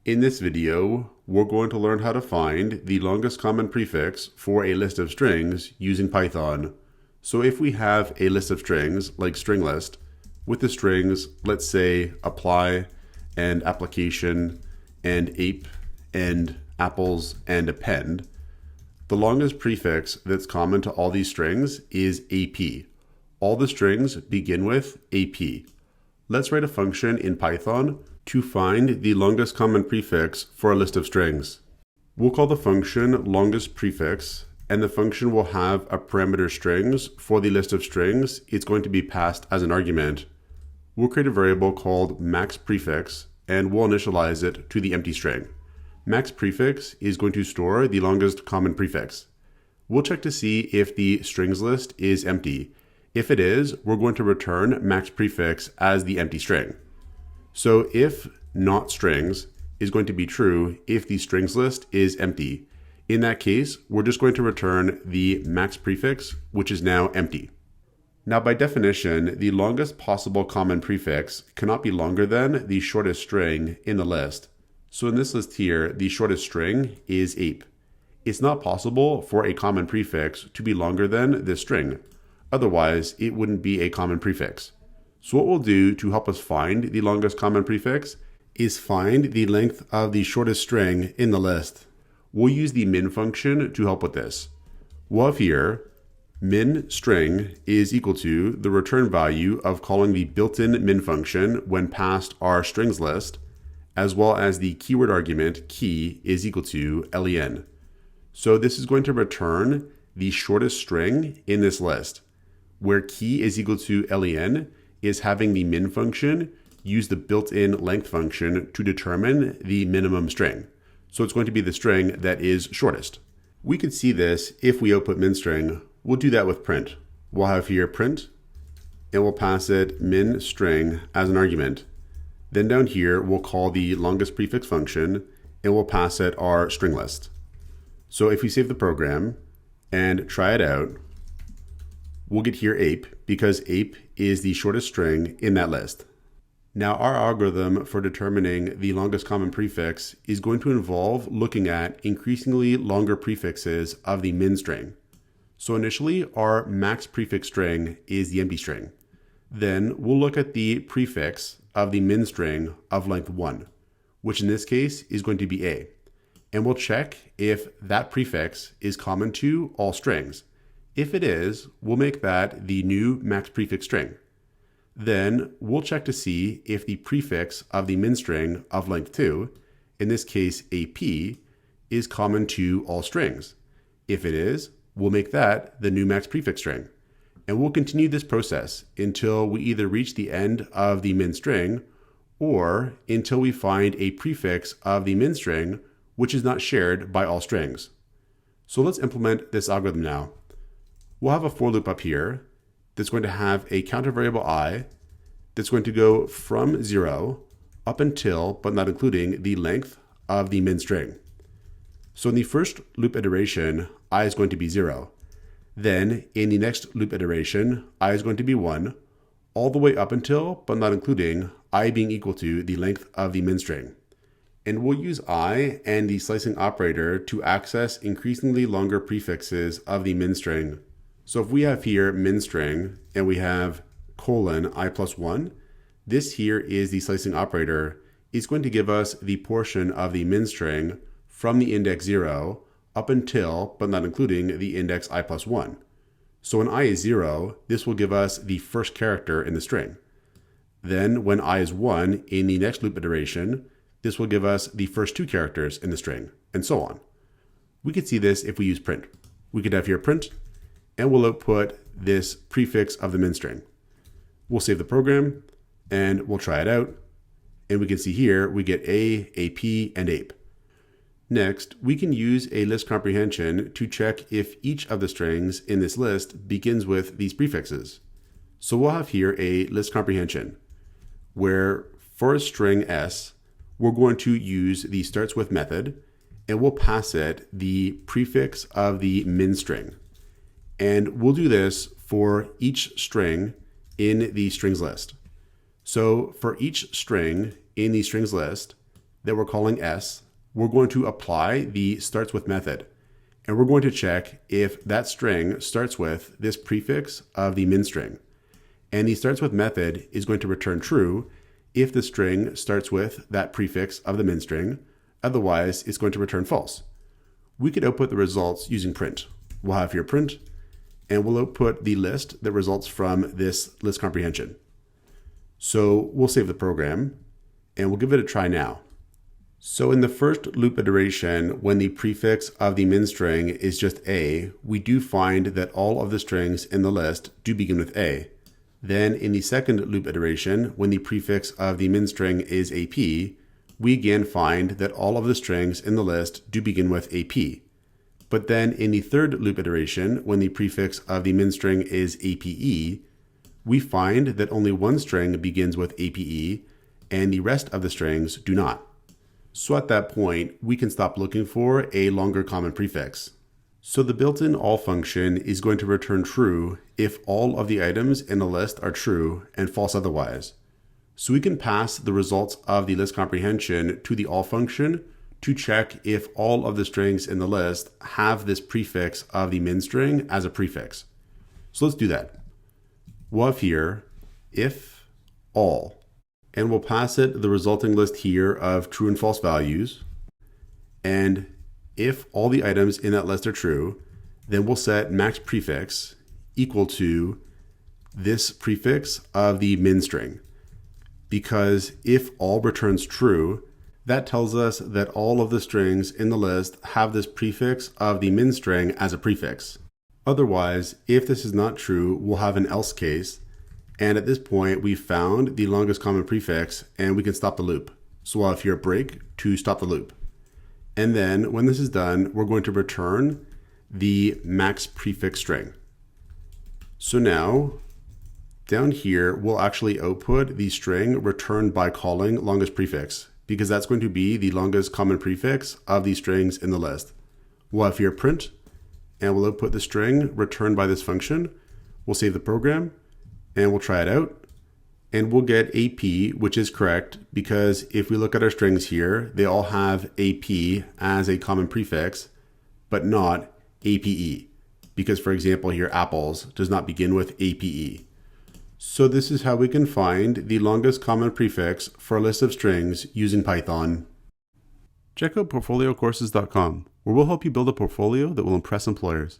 In this video, we're going to learn how to find the longest common prefix for a list of strings using Python. So if we have a list of strings, like string list, with the strings, let's say apply and application and ape and apples and append, the longest prefix that's common to all these strings is AP. All the strings begin with AP. Let's write a function in Python to find the longest common prefix for a list of strings. We'll call the function longest prefix, and the function will have a parameter strings for the list of strings it's going to be passed as an argument. We'll create a variable called max prefix, and we'll initialize it to the empty string. Max prefix is going to store the longest common prefix. We'll check to see if the strings list is empty. If it is, we're going to return max prefix as the empty string. So if not strings is going to be true if the strings list is empty. In that case, we're just going to return the max prefix, which is now empty. Now, by definition, the longest possible common prefix cannot be longer than the shortest string in the list. So in this list here, the shortest string is ape. It's not possible for a common prefix to be longer than this string. Otherwise, it wouldn't be a common prefix. So what we'll do to help us find the longest common prefix is find the length of the shortest string in the list. We'll use the min function to help with this. We'll have here min string is equal to the return value of calling the built-in min function when passed our strings list, as well as the keyword argument key is equal to len. So this is going to return the shortest string in this list, where key is equal to len is having the min function use the built-in length function to determine the minimum string. So it's going to be the string that is shortest. We could see this if we output min string. We'll do that with print. We'll have here print, and we'll pass it min string as an argument. Then down here, we'll call the longest prefix function, and we'll pass it our string list. So if we save the program and try it out, we'll get here ape because ape is the shortest string in that list. Now our algorithm for determining the longest common prefix is going to involve looking at increasingly longer prefixes of the min string. So initially our max prefix string is the empty string. Then we'll look at the prefix of the min string of length 1, which in this case is going to be a. And we'll check if that prefix is common to all strings. If it is, we'll make that the new max prefix string. Then we'll check to see if the prefix of the min string of length 2, in this case AP, is common to all strings. If it is, we'll make that the new max prefix string. And we'll continue this process until we either reach the end of the min string or until we find a prefix of the min string which is not shared by all strings. So let's implement this algorithm now. We'll have a for loop up here that's going to have a counter variable I that's going to go from 0 up until, but not including, the length of the min string. So in the first loop iteration, I is going to be 0. Then in the next loop iteration, I is going to be 1, all the way up until, but not including, I being equal to the length of the min string. And we'll use I and the slicing operator to access increasingly longer prefixes of the min string. So if we have here min string and we have colon I plus 1, this here is the slicing operator. It's going to give us the portion of the min string from the index 0 up until, but not including, the index I plus 1. So when I is 0, this will give us the first character in the string. Then when I is 1 in the next loop iteration, this will give us the first 2 characters in the string, and so on. We could see this if we use print. We could have here print, and we'll output this prefix of the min string. We'll save the program, and we'll try it out. And we can see here, we get A, AP, and ape. Next, we can use a list comprehension to check if each of the strings in this list begins with these prefixes. So we'll have here a list comprehension, where for a string S, we're going to use the starts with method, and we'll pass it the prefix of the min string. And we'll do this for each string in the strings list. So for each string in the strings list, that we're calling s, we're going to apply the starts with method. And we're going to check if that string starts with this prefix of the min string. And the starts with method is going to return true if the string starts with that prefix of the min string. Otherwise, it's going to return false. We could output the results using print. We'll have here print, and we'll output the list that results from this list comprehension. So we'll save the program, and we'll give it a try now. So in the first loop iteration, when the prefix of the min string is just a, we do find that all of the strings in the list do begin with a. Then in the second loop iteration, when the prefix of the min string is ap, we again find that all of the strings in the list do begin with ap. But then in the third loop iteration, when the prefix of the min string is ape, we find that only one string begins with ape and the rest of the strings do not. So at that point, we can stop looking for a longer common prefix. So the built-in all function is going to return true if all of the items in a list are true and false otherwise. So we can pass the results of the list comprehension to the all function to check if all of the strings in the list have this prefix of the min string as a prefix. So let's do that. We'll have here if all, and we'll pass it the resulting list here of true and false values. And if all the items in that list are true, then we'll set max prefix equal to this prefix of the min string. Because if all returns true, that tells us that all of the strings in the list have this prefix of the min string as a prefix. Otherwise, if this is not true, we'll have an else case. And at this point, we've found the longest common prefix and we can stop the loop. So we'll have here a break to stop the loop. And then when this is done, we're going to return the max prefix string. So now down here, we'll actually output the string returned by calling longest prefix, because that's going to be the longest common prefix of the strings in the list. We'll have here print, and we'll output the string returned by this function. We'll save the program, and we'll try it out. And we'll get AP, which is correct, because if we look at our strings here, they all have AP as a common prefix, but not APE. Because for example here, apples does not begin with APE. So this is how we can find the longest common prefix for a list of strings using Python. Check out portfoliocourses.com, where we'll help you build a portfolio that will impress employers.